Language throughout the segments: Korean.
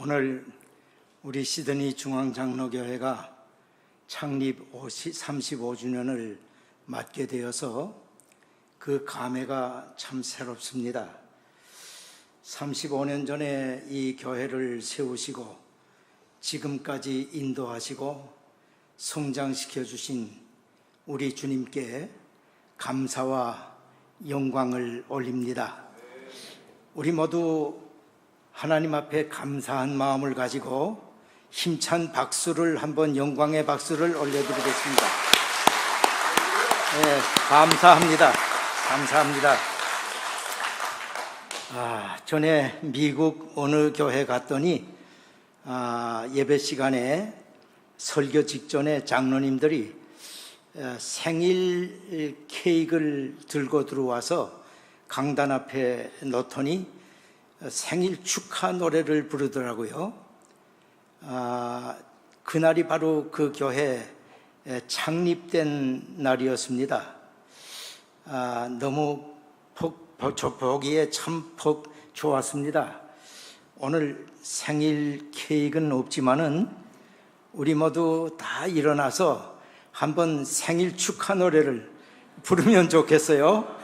오늘 우리 시드니 중앙장로교회가 창립 35주년을 맞게 되어서 그 감회가 참 새롭습니다. 35년 전에 이 교회를 세우시고 지금까지 인도하시고 성장시켜 주신 우리 주님께 감사와 영광을 올립니다. 우리 모두 하나님 앞에 감사한 마음을 가지고 힘찬 박수를 한번 영광의 박수를 올려드리겠습니다. 네, 감사합니다. 감사합니다. 전에 미국 어느 교회 갔더니 예배 시간에 설교 직전에 장로님들이 생일 케이크를 들고 들어와서 강단 앞에 놓더니 생일 축하 노래를 부르더라고요. 그날이 바로 그 교회 창립된 날이었습니다. 너무 보기에 참 좋았습니다. 오늘 생일 케이크는 없지만은 우리 모두 다 일어나서 한번 생일 축하 노래를 부르면 좋겠어요.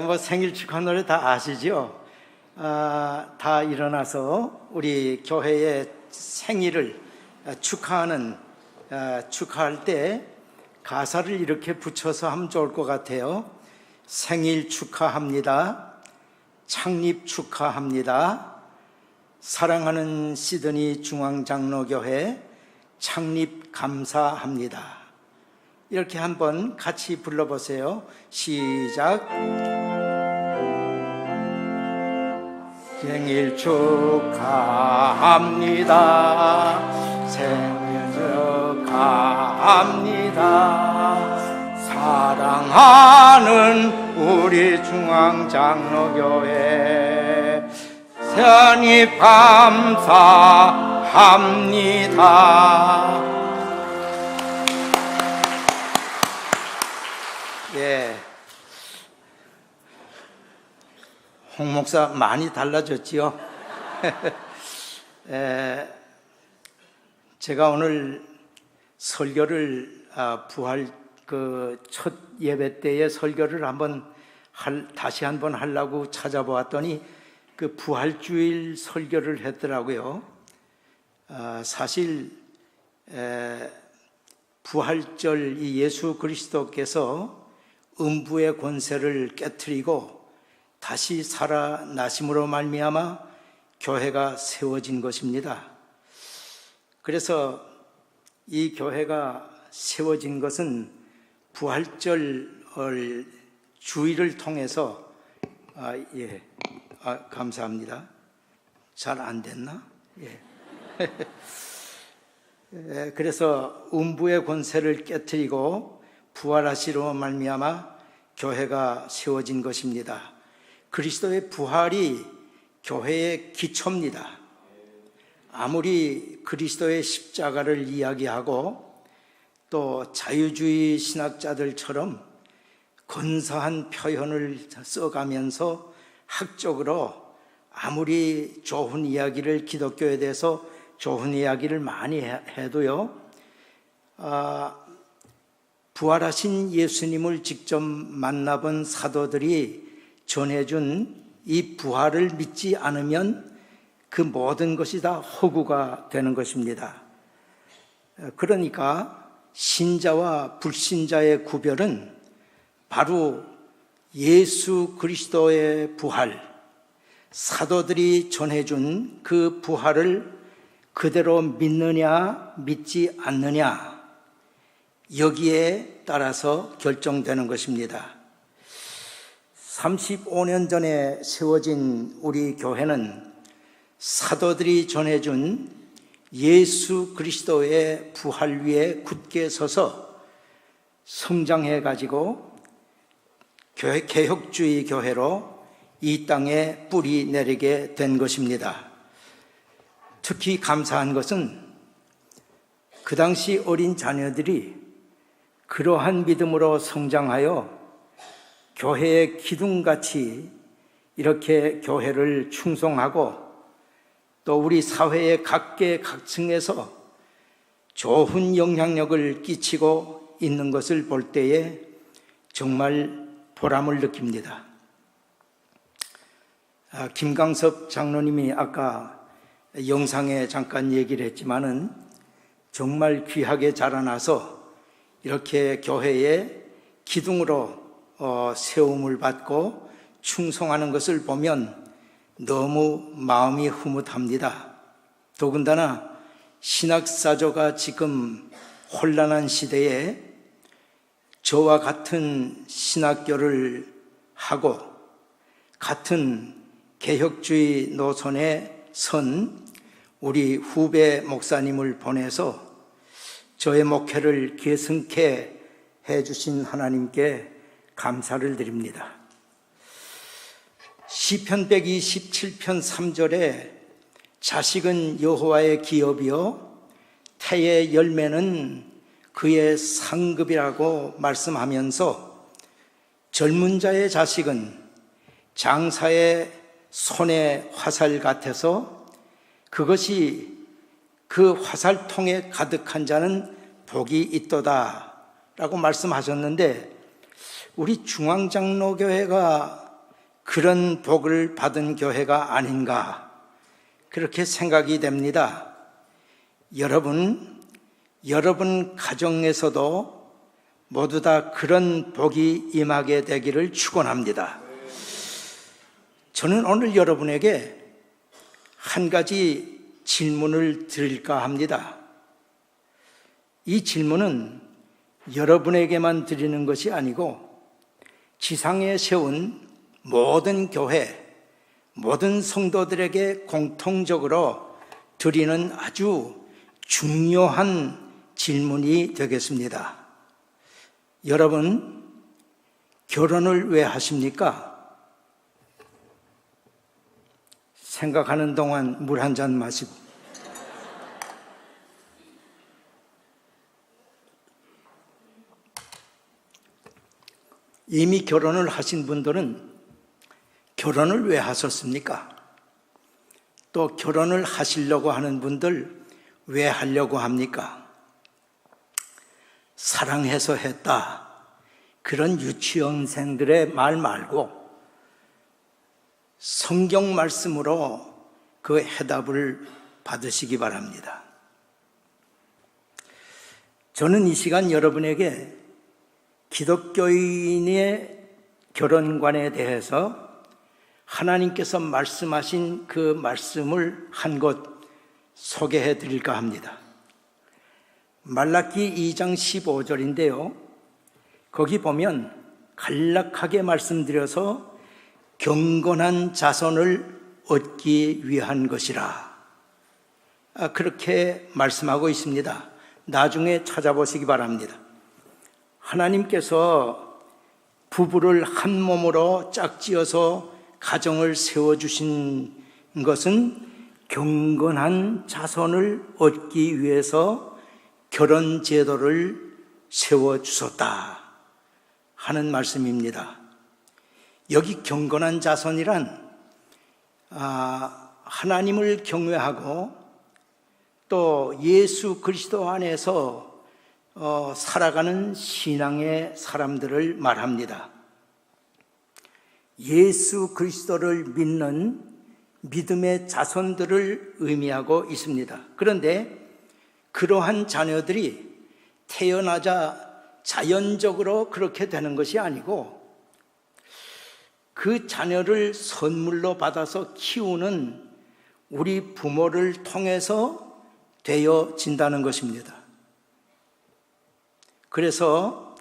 뭐 생일 축하 노래 다 아시죠? 다 일어나서 우리 교회의 생일을 축하할 때 가사를 이렇게 붙여서 하면 좋을 것 같아요. 생일 축하합니다. 창립 축하합니다. 사랑하는 시드니 중앙장로교회 창립 감사합니다. 이렇게 한번 같이 불러보세요. 시작. 생일 축하합니다. 생일 축하합니다. 사랑하는 우리 중앙장로교회 생일 감사합니다. 예. 홍 목사 많이 달라졌지요? 제가 오늘 설교를 부활 첫 예배 때의 설교를 다시 한번 하려고 찾아보았더니 그 부활주일 설교를 했더라고요. 사실 부활절 이 예수 그리스도께서 음부의 권세를 깨트리고 다시 살아나심으로 말미암아 교회가 세워진 것입니다. 그래서 이 교회가 세워진 것은 부활절 주일을 통해서 감사합니다. 잘 안 됐나? 예. 그래서 음부의 권세를 깨트리고 부활하시로 말미암아 교회가 세워진 것입니다. 그리스도의 부활이 교회의 기초입니다. 아무리 그리스도의 십자가를 이야기하고 또 자유주의 신학자들처럼 근사한 표현을 써가면서 학적으로 아무리 좋은 이야기를 기독교에 대해서 좋은 이야기를 많이 해도요, 부활하신 예수님을 직접 만나본 사도들이 전해준 이 부활을 믿지 않으면 그 모든 것이 다 허구가 되는 것입니다. 그러니까 신자와 불신자의 구별은 바로 예수 그리스도의 부활, 사도들이 전해준 그 부활을 그대로 믿느냐 믿지 않느냐, 여기에 따라서 결정되는 것입니다. 35년 전에 세워진 우리 교회는 사도들이 전해준 예수 그리스도의 부활 위에 굳게 서서 성장해가지고 개혁주의 교회로 이 땅에 뿌리 내리게 된 것입니다. 특히 감사한 것은 그 당시 어린 자녀들이 그러한 믿음으로 성장하여 교회의 기둥같이 이렇게 교회를 충성하고 또 우리 사회의 각계각층에서 좋은 영향력을 끼치고 있는 것을 볼 때에 정말 보람을 느낍니다. 김강섭 장로님이 아까 영상에 잠깐 얘기를 했지만은 정말 귀하게 자라나서 이렇게 교회의 기둥으로 세움을 받고 충성하는 것을 보면 너무 마음이 흐뭇합니다. 더군다나 신학사조가 지금 혼란한 시대에 저와 같은 신학교를 하고 같은 개혁주의 노선에 선 우리 후배 목사님을 보내서 저의 목회를 계승케 해주신 하나님께 감사를 드립니다. 시편 127편 3절에 자식은 여호와의 기업이요 태의 열매는 그의 상급이라고 말씀하면서 젊은 자의 자식은 장사의 손의 화살 같아서 그것이 그 화살통에 가득한 자는 복이 있도다 라고 말씀하셨는데 우리 중앙장로교회가 그런 복을 받은 교회가 아닌가 그렇게 생각이 됩니다. 여러분 가정에서도 모두 다 그런 복이 임하게 되기를 축원합니다. 저는 오늘 여러분에게 한 가지 질문을 드릴까 합니다. 이 질문은 여러분에게만 드리는 것이 아니고 지상에 세운 모든 교회, 모든 성도들에게 공통적으로 드리는 아주 중요한 질문이 되겠습니다. 여러분, 결혼을 왜 하십니까? 생각하는 동안 물 한 잔 마시고. 이미 결혼을 하신 분들은 결혼을 왜 하셨습니까? 또 결혼을 하시려고 하는 분들 왜 하려고 합니까? 사랑해서 했다. 그런 유치원생들의 말 말고 성경 말씀으로 그 해답을 받으시기 바랍니다. 저는 이 시간 여러분에게 기독교인의 결혼관에 대해서 하나님께서 말씀하신 그 말씀을 한 것 소개해 드릴까 합니다. 말라기 2장 15절인데요. 거기 보면 간략하게 말씀드려서 경건한 자손을 얻기 위한 것이라 그렇게 말씀하고 있습니다. 나중에 찾아보시기 바랍니다. 하나님께서 부부를 한 몸으로 짝지어서 가정을 세워주신 것은 경건한 자손을 얻기 위해서 결혼 제도를 세워주셨다 하는 말씀입니다. 여기 경건한 자손이란 하나님을 경외하고 또 예수 그리스도 안에서 살아가는 신앙의 사람들을 말합니다. 예수 그리스도를 믿는 믿음의 자손들을 의미하고 있습니다. 그런데 그러한 자녀들이 태어나자 자연적으로 그렇게 되는 것이 아니고 그 자녀를 선물로 받아서 키우는 우리 부모를 통해서 되어진다는 것입니다. 그래서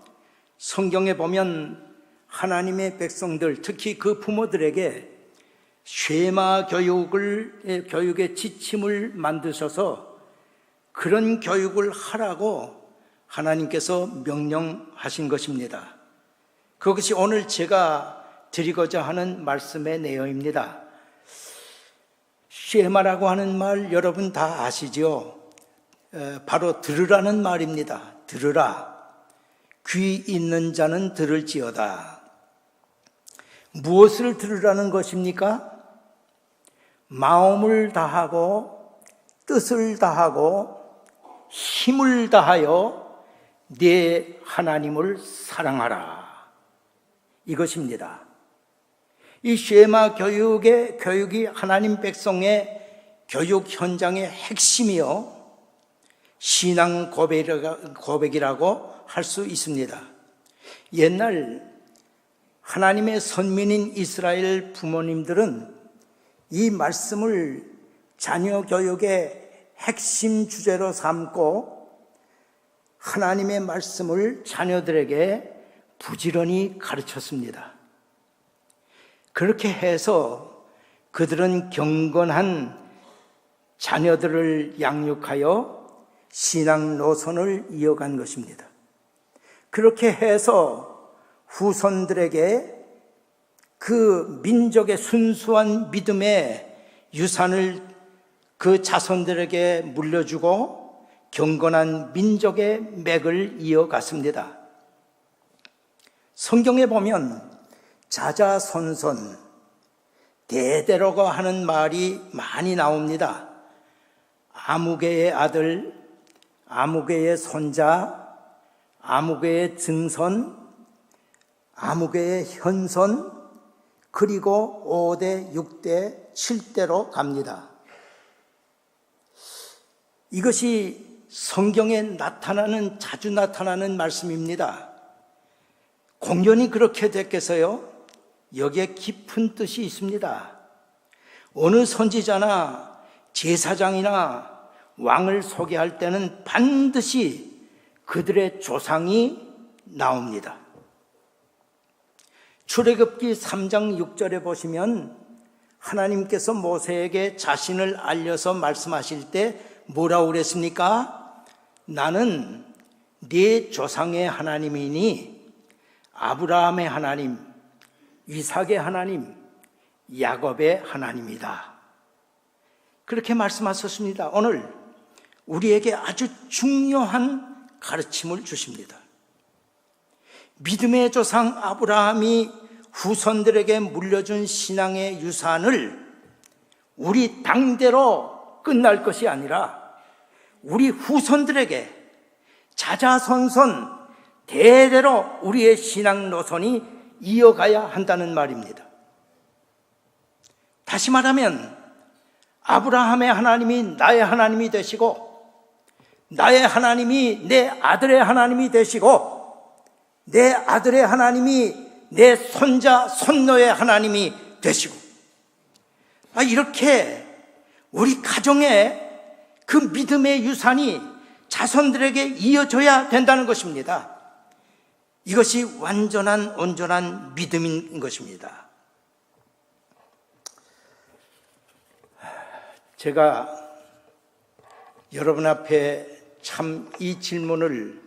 성경에 보면 하나님의 백성들, 특히 그 부모들에게 쉐마 교육의 지침을 만드셔서 그런 교육을 하라고 하나님께서 명령하신 것입니다. 그것이 오늘 제가 드리고자 하는 말씀의 내용입니다. 쉐마라고 하는 말 여러분 다 아시죠? 바로 들으라는 말입니다. 들으라. 귀 있는 자는 들을지어다. 무엇을 들으라는 것입니까? 마음을 다하고 뜻을 다하고 힘을 다하여 네 하나님을 사랑하라. 이것입니다. 이 쉐마 교육이 하나님 백성의 교육 현장의 핵심이요, 신앙 고백이라고 할 수 있습니다. 옛날 하나님의 선민인 이스라엘 부모님들은 이 말씀을 자녀 교육의 핵심 주제로 삼고 하나님의 말씀을 자녀들에게 부지런히 가르쳤습니다. 그렇게 해서 그들은 경건한 자녀들을 양육하여 신앙 노선을 이어간 것입니다. 그렇게 해서 후손들에게 그 민족의 순수한 믿음의 유산을 그 자손들에게 물려주고 경건한 민족의 맥을 이어갔습니다. 성경에 보면 자자손손, 대대로가 하는 말이 많이 나옵니다. 아무개의 아들, 아무개의 손자, 아무개의 증손, 아무개의 현손, 그리고 5대, 6대, 7대로 갑니다. 이것이 성경에 자주 나타나는 말씀입니다. 공연히 그렇게 됐겠어요? 여기에 깊은 뜻이 있습니다. 어느 선지자나 제사장이나 왕을 소개할 때는 반드시 그들의 조상이 나옵니다. 출애굽기 3장 6절에 보시면 하나님께서 모세에게 자신을 알려서 말씀하실 때 뭐라고 그랬습니까? 나는 네 조상의 하나님이니 아브라함의 하나님, 이삭의 하나님, 야곱의 하나님이다. 그렇게 말씀하셨습니다. 오늘 우리에게 아주 중요한 가르침을 주십니다. 믿음의 조상 아브라함이 후손들에게 물려준 신앙의 유산을 우리 당대로 끝날 것이 아니라 우리 후손들에게 자자손손 대대로 우리의 신앙 노선이 이어가야 한다는 말입니다. 다시 말하면 아브라함의 하나님이 나의 하나님이 되시고 나의 하나님이 내 아들의 하나님이 되시고 내 아들의 하나님이 내 손자 손녀의 하나님이 되시고 이렇게 우리 가정의 그 믿음의 유산이 자손들에게 이어져야 된다는 것입니다. 이것이 온전한 믿음인 것입니다. 제가 여러분 앞에 참 이 질문을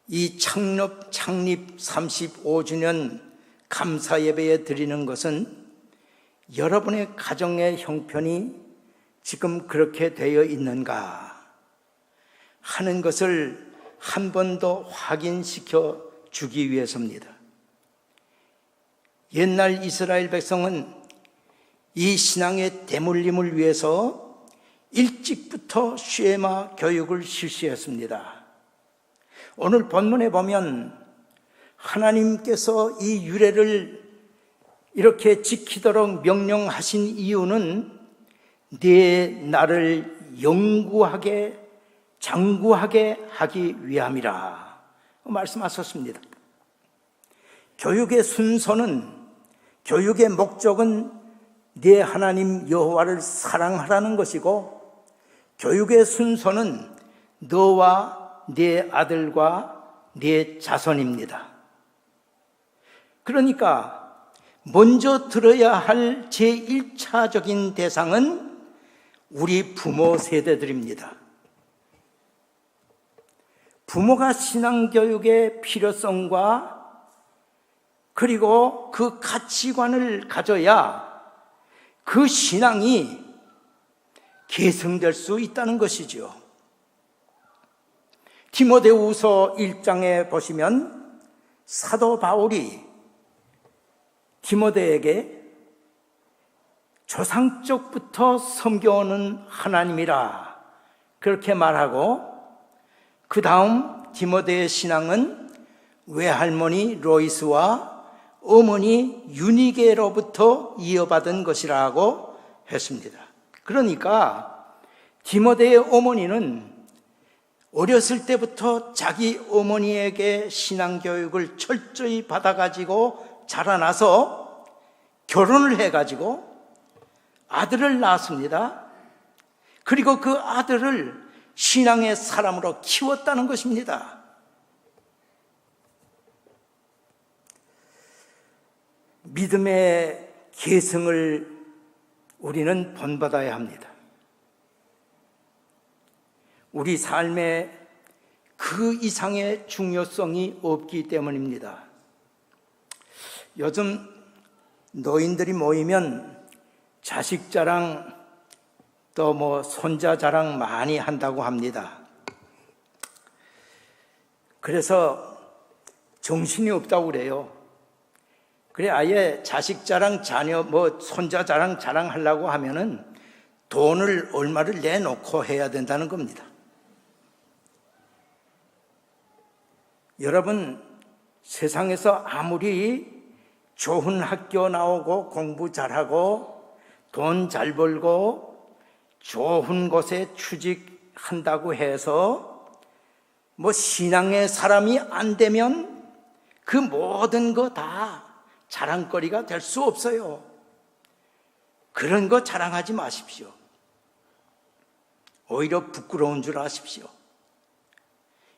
이 창립 35주년 감사 예배에 드리는 것은 여러분의 가정의 형편이 지금 그렇게 되어 있는가 하는 것을 한 번 더 확인시켜 주기 위해서입니다. 옛날 이스라엘 백성은 이 신앙의 대물림을 위해서 일찍부터 쉐마 교육을 실시했습니다. 오늘 본문에 보면 하나님께서 이 유래를 이렇게 지키도록 명령하신 이유는 네 나를 영구하게 장구하게 하기 위함이라 말씀하셨습니다. 교육의 순서는, 교육의 목적은 네 하나님 여호와를 사랑하라는 것이고, 교육의 순서는 너와 네 아들과 네 자손입니다. 그러니까 먼저 들어야 할 제1차적인 대상은 우리 부모 세대들입니다. 부모가 신앙교육의 필요성과 그리고 그 가치관을 가져야 그 신앙이 계승될 수 있다는 것이죠. 디모데후서 1장에 보시면 사도 바울이 디모데에게 조상적부터 섬겨오는 하나님이라 그렇게 말하고, 그 다음 디모데의 신앙은 외할머니 로이스와 어머니 유니게로부터 이어받은 것이라고 했습니다. 그러니까 디모데의 어머니는 어렸을 때부터 자기 어머니에게 신앙교육을 철저히 받아가지고 자라나서 결혼을 해가지고 아들을 낳았습니다. 그리고 그 아들을 신앙의 사람으로 키웠다는 것입니다. 믿음의 계승을 우리는 본받아야 합니다. 우리 삶에 그 이상의 중요성이 없기 때문입니다. 요즘 노인들이 모이면 자식 자랑, 또 손자 자랑 많이 한다고 합니다. 그래서 정신이 없다고 그래요. 그래, 아예 자식 자랑, 자녀, 손자 자랑 자랑하려고 하면은 돈을 얼마를 내놓고 해야 된다는 겁니다. 여러분, 세상에서 아무리 좋은 학교 나오고 공부 잘하고 돈 잘 벌고 좋은 곳에 취직한다고 해서 신앙의 사람이 안 되면 그 모든 거 다 자랑거리가 될 수 없어요. 그런 거 자랑하지 마십시오. 오히려 부끄러운 줄 아십시오.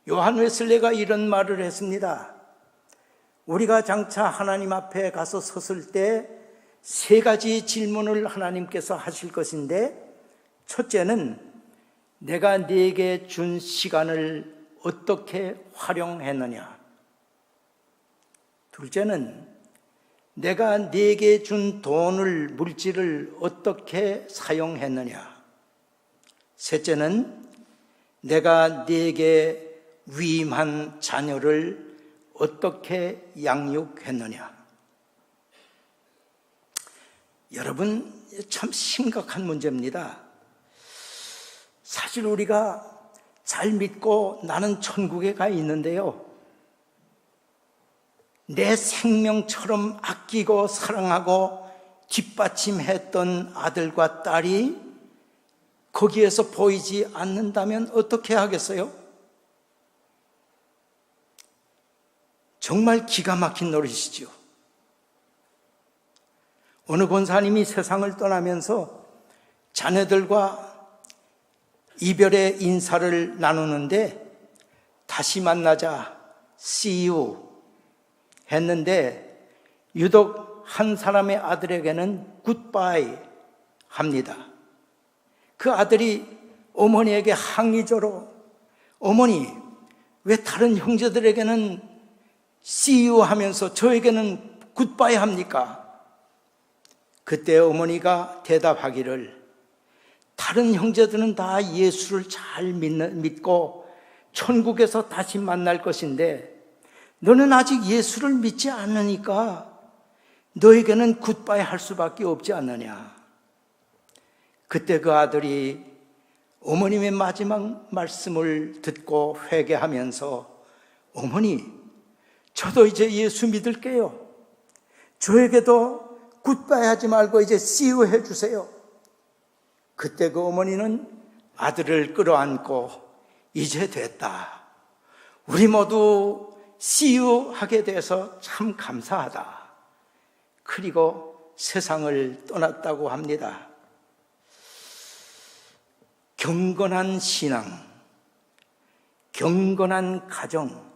요한 웨슬레가 이런 말을 했습니다. 우리가 장차 하나님 앞에 가서 섰을 때 3가지 질문을 하나님께서 하실 것인데, 첫째는 내가 네게 준 시간을 어떻게 활용했느냐, 둘째는 내가 네게 준 돈을, 물질을 어떻게 사용했느냐, 셋째는 내가 네게 위임한 자녀를 어떻게 양육했느냐. 여러분, 참 심각한 문제입니다. 사실 우리가 잘 믿고 나는 천국에 가 있는데요, 내 생명처럼 아끼고 사랑하고 뒷받침했던 아들과 딸이 거기에서 보이지 않는다면 어떻게 하겠어요? 정말 기가 막힌 노릇이지요. 어느 권사님이 세상을 떠나면서 자녀들과 이별의 인사를 나누는데, 다시 만나자, see you 했는데 유독 한 사람의 아들에게는 goodbye 합니다. 그 아들이 어머니에게 항의조로, 어머니, 왜 다른 형제들에게는 see you 하면서 저에게는 goodbye 합니까? 그때 어머니가 대답하기를, 다른 형제들은 다 예수를 잘 믿고 천국에서 다시 만날 것인데 너는 아직 예수를 믿지 않으니까 너에게는 굿바이 할 수밖에 없지 않느냐. 그때 그 아들이 어머님의 마지막 말씀을 듣고 회개하면서, 어머니, 저도 이제 예수 믿을게요. 저에게도 굿바이 하지 말고 이제 see you 해주세요. 그때 그 어머니는 아들을 끌어안고, 이제 됐다, 우리 모두 see you 하게 돼서 참 감사하다, 그리고 세상을 떠났다고 합니다. 경건한 신앙, 경건한 가정,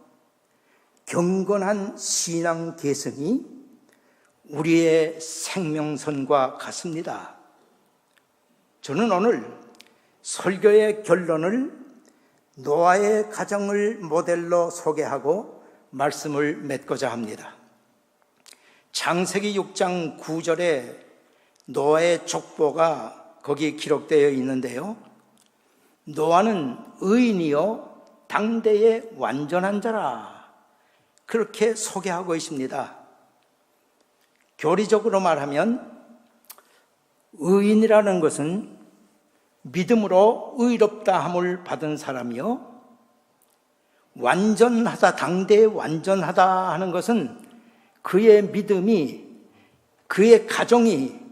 경건한 신앙 계승이 우리의 생명선과 같습니다. 저는 오늘 설교의 결론을 노아의 가정을 모델로 소개하고 말씀을 맺고자 합니다. 창세기 6장 9절에 노아의 족보가 거기 기록되어 있는데요, 노아는 의인이요 당대의 완전한 자라, 그렇게 소개하고 있습니다. 교리적으로 말하면 의인이라는 것은 믿음으로 의롭다 함을 받은 사람이요, 완전하다, 당대에 완전하다 하는 것은 그의 믿음이, 그의 가정이,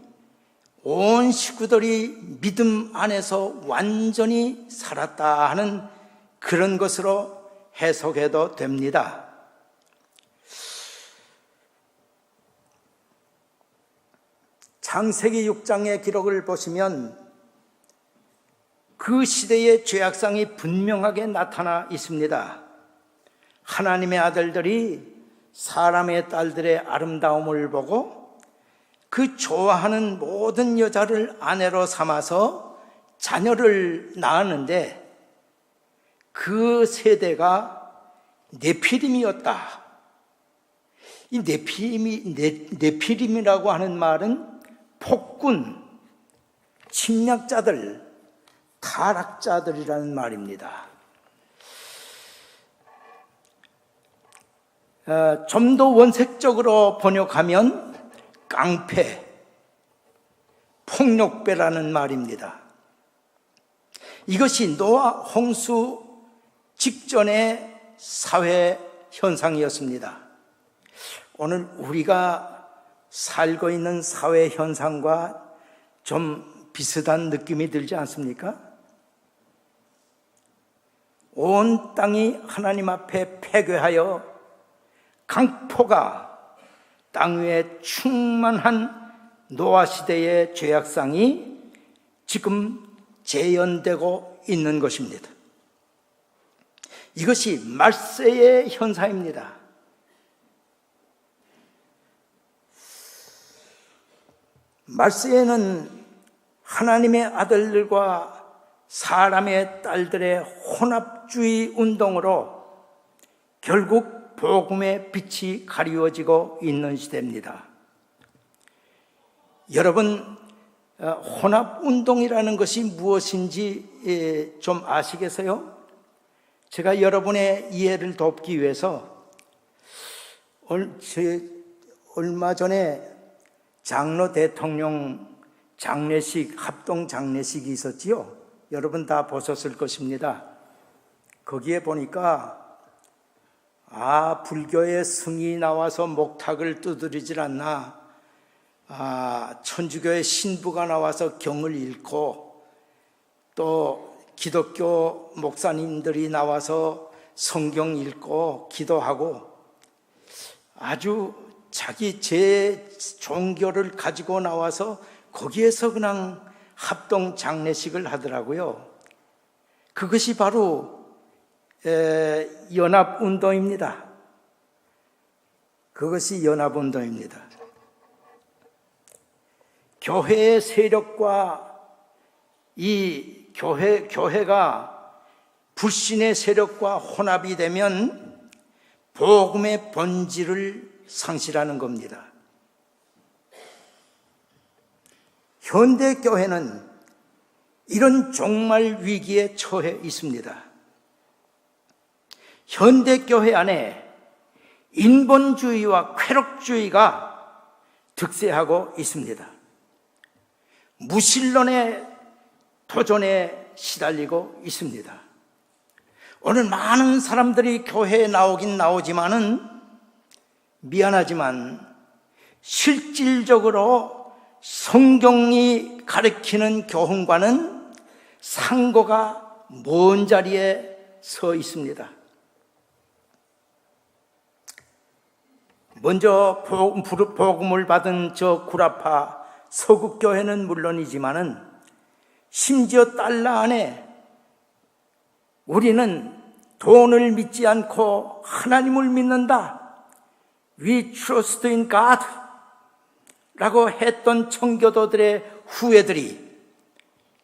온 식구들이 믿음 안에서 완전히 살았다 하는 그런 것으로 해석해도 됩니다. 창세기 6장의 기록을 보시면 그 시대의 죄악상이 분명하게 나타나 있습니다. 하나님의 아들들이 사람의 딸들의 아름다움을 보고 그 좋아하는 모든 여자를 아내로 삼아서 자녀를 낳았는데 그 세대가 네피림이었다. 이 네피림이라고 하는 말은 폭군, 침략자들, 타락자들이라는 말입니다. 좀 더 원색적으로 번역하면 깡패, 폭력배라는 말입니다. 이것이 노아 홍수 직전의 사회 현상이었습니다. 오늘 우리가 살고 있는 사회 현상과 좀 비슷한 느낌이 들지 않습니까? 온 땅이 하나님 앞에 패괴하여 강포가 땅 위에 충만한 노아 시대의 죄악상이 지금 재현되고 있는 것입니다. 이것이 말세의 현상입니다. 말세에는 하나님의 아들들과 사람의 딸들의 혼합주의 운동으로 결국 복음의 빛이 가리워지고 있는 시대입니다. 여러분, 혼합운동이라는 것이 무엇인지 좀 아시겠어요? 제가 여러분의 이해를 돕기 위해서 얼마 전에 장로 대통령 장례식, 합동 장례식이 있었지요. 여러분 다 보셨을 것입니다. 거기에 보니까 불교의 승이 나와서 목탁을 두드리질 않나, 천주교의 신부가 나와서 경을 읽고, 또 기독교 목사님들이 나와서 성경 읽고 기도하고, 아주 자기 제 종교를 가지고 나와서 거기에서 그냥 합동 장례식을 하더라고요. 그것이 바로 연합운동입니다. 그것이 연합운동입니다. 교회의 세력과 이 교회가 불신의 세력과 혼합이 되면 복음의 본질을 상실하는 겁니다. 현대교회는 이런 종말 위기에 처해 있습니다. 현대교회 안에 인본주의와 쾌락주의가 득세하고 있습니다. 무신론의 도전에 시달리고 있습니다. 오늘 많은 사람들이 교회에 나오긴 나오지만은 미안하지만 실질적으로 성경이 가르치는 교훈과는 상고가 먼 자리에 서 있습니다. 먼저 복음을 받은 저 구라파 서국교회는 물론이지만은 심지어 달러 안에 우리는 돈을 믿지 않고 하나님을 믿는다. We trust in God 라고 했던 청교도들의 후예들이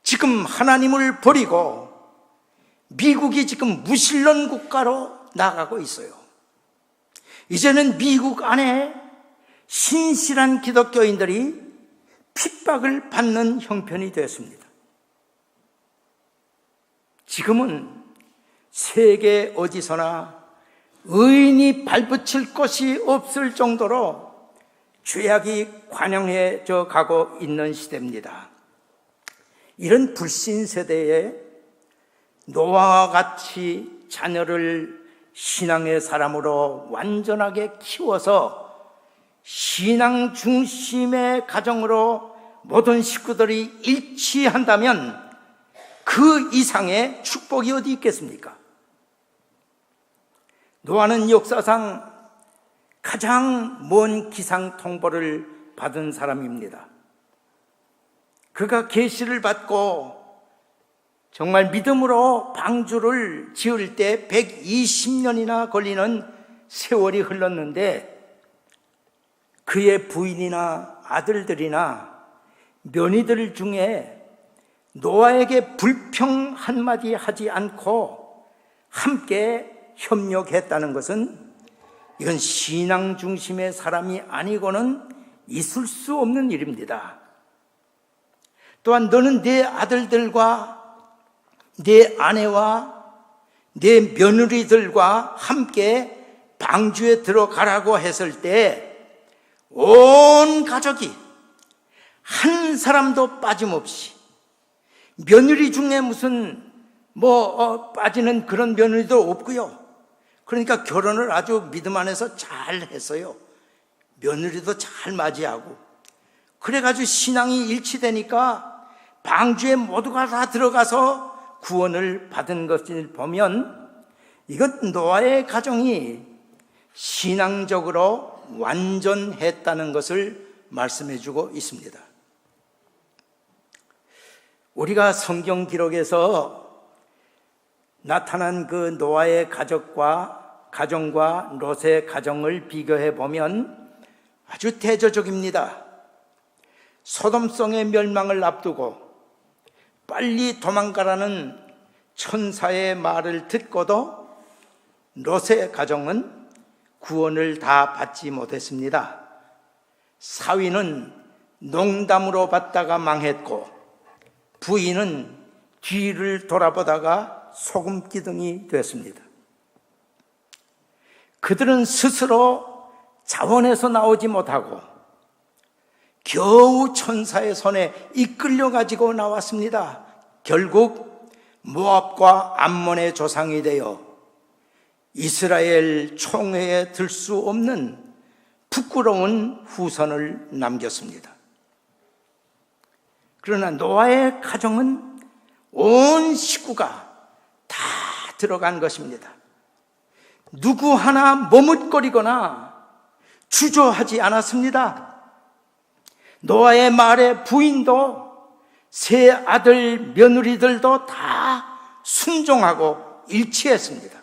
지금 하나님을 버리고 미국이 지금 무신론 국가로 나가고 있어요. 이제는 미국 안에 신실한 기독교인들이 핍박을 받는 형편이 되었습니다. 지금은 세계 어디서나 의인이 발붙일 곳이 없을 정도로 죄악이 관영해져 가고 있는 시대입니다. 이런 불신 세대에 노아와 같이 자녀를 신앙의 사람으로 완전하게 키워서 신앙 중심의 가정으로 모든 식구들이 일치한다면 그 이상의 축복이 어디 있겠습니까? 노아는 역사상 가장 먼 기상 통보를 받은 사람입니다. 그가 계시를 받고 정말 믿음으로 방주를 지을 때 120년이나 걸리는 세월이 흘렀는데 그의 부인이나 아들들이나 며느리들 중에 노아에게 불평 한마디 하지 않고 함께 협력했다는 것은 이건 신앙 중심의 사람이 아니고는 있을 수 없는 일입니다. 또한 너는 네 아들들과 네 아내와 네 며느리들과 함께 방주에 들어가라고 했을 때 온 가족이 한 사람도 빠짐없이, 며느리 중에 무슨 빠지는 그런 며느리도 없고요. 그러니까 결혼을 아주 믿음 안에서 잘 했어요. 며느리도 잘 맞이하고. 그래가지고 신앙이 일치되니까 방주에 모두가 다 들어가서 구원을 받은 것을 보면 이것 노아의 가정이 신앙적으로 완전했다는 것을 말씀해 주고 있습니다. 우리가 성경 기록에서 나타난 그 노아의 가정과 롯의 가정을 비교해 보면 아주 대조적입니다. 소돔성의 멸망을 앞두고 빨리 도망가라는 천사의 말을 듣고도 롯의 가정은 구원을 다 받지 못했습니다. 사위는 농담으로 받다가 망했고 부인은 뒤를 돌아보다가 소금기둥이 되었습니다. 그들은 스스로 자원해서 나오지 못하고 겨우 천사의 손에 이끌려가지고 나왔습니다. 결국 모압과 암몬의 조상이 되어 이스라엘 총회에 들 수 없는 부끄러운 후손을 남겼습니다. 그러나 노아의 가정은 온 식구가 다 들어간 것입니다. 누구 하나 머뭇거리거나 주저하지 않았습니다. 노아의 말에 부인도 세 아들 며느리들도 다 순종하고 일치했습니다.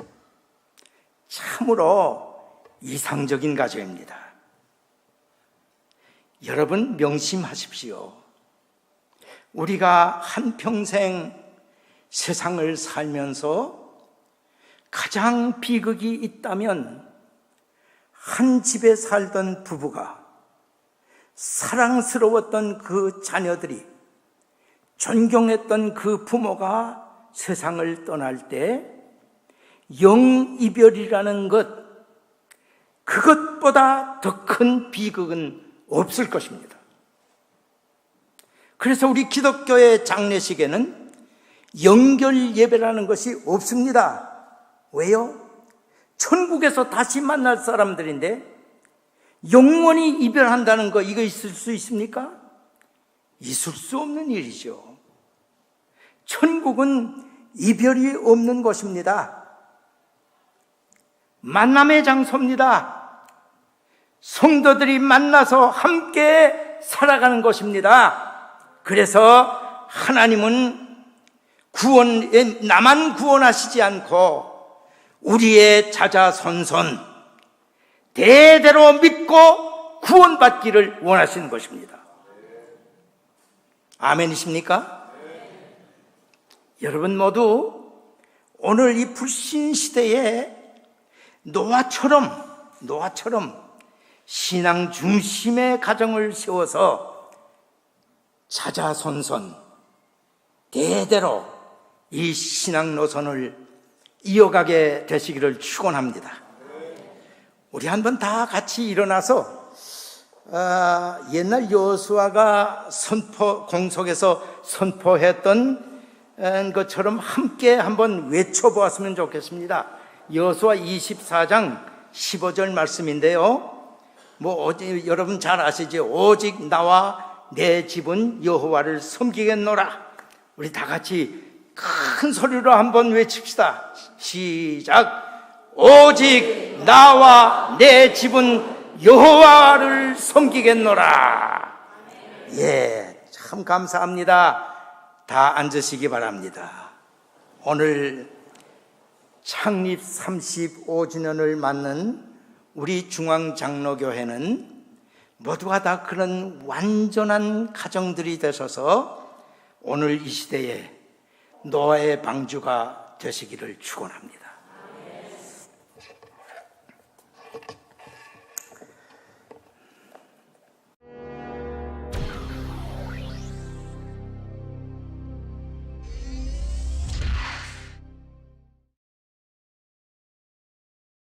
참으로 이상적인 가정입니다. 여러분 명심하십시오. 우리가 한평생 세상을 살면서 가장 비극이 있다면 한 집에 살던 부부가 사랑스러웠던 그 자녀들이 존경했던 그 부모가 세상을 떠날 때 영이별이라는 것, 그것보다 더 큰 비극은 없을 것입니다. 그래서 우리 기독교의 장례식에는 영결 예배라는 것이 없습니다. 왜요? 천국에서 다시 만날 사람들인데 영원히 이별한다는 거, 이거 있을 수 있습니까? 있을 수 없는 일이죠. 천국은 이별이 없는 곳입니다. 만남의 장소입니다. 성도들이 만나서 함께 살아가는 곳입니다. 그래서 하나님은 나만 구원하시지 않고 우리의 자자손손 대대로 믿고 구원받기를 원하시는 것입니다. 아멘이십니까? 여러분 모두 오늘 이 불신 시대에 노아처럼 신앙 중심의 가정을 세워서 자자손손 대대로 이 신앙 노선을 이어가게 되시기를 축원합니다. 우리 한번 다 같이 일어나서 옛날 여호수아가 공속에서 선포했던 것처럼 함께 한번 외쳐보았으면 좋겠습니다. 여호수아 24장 15절 말씀인데요. 여러분 잘 아시죠? 오직 나와 내 집은 여호와를 섬기겠노라. 우리 다 같이 큰 소리로 한번 외칩시다. 시작. 오직 나와 내 집은 여호와를 섬기겠노라. 예, 참 감사합니다. 다 앉으시기 바랍니다. 오늘 창립 35주년을 맞는 우리 중앙장로교회는 모두가 다 그런 완전한 가정들이 되셔서 오늘 이 시대에 노아의 방주가 되시기를 축원합니다.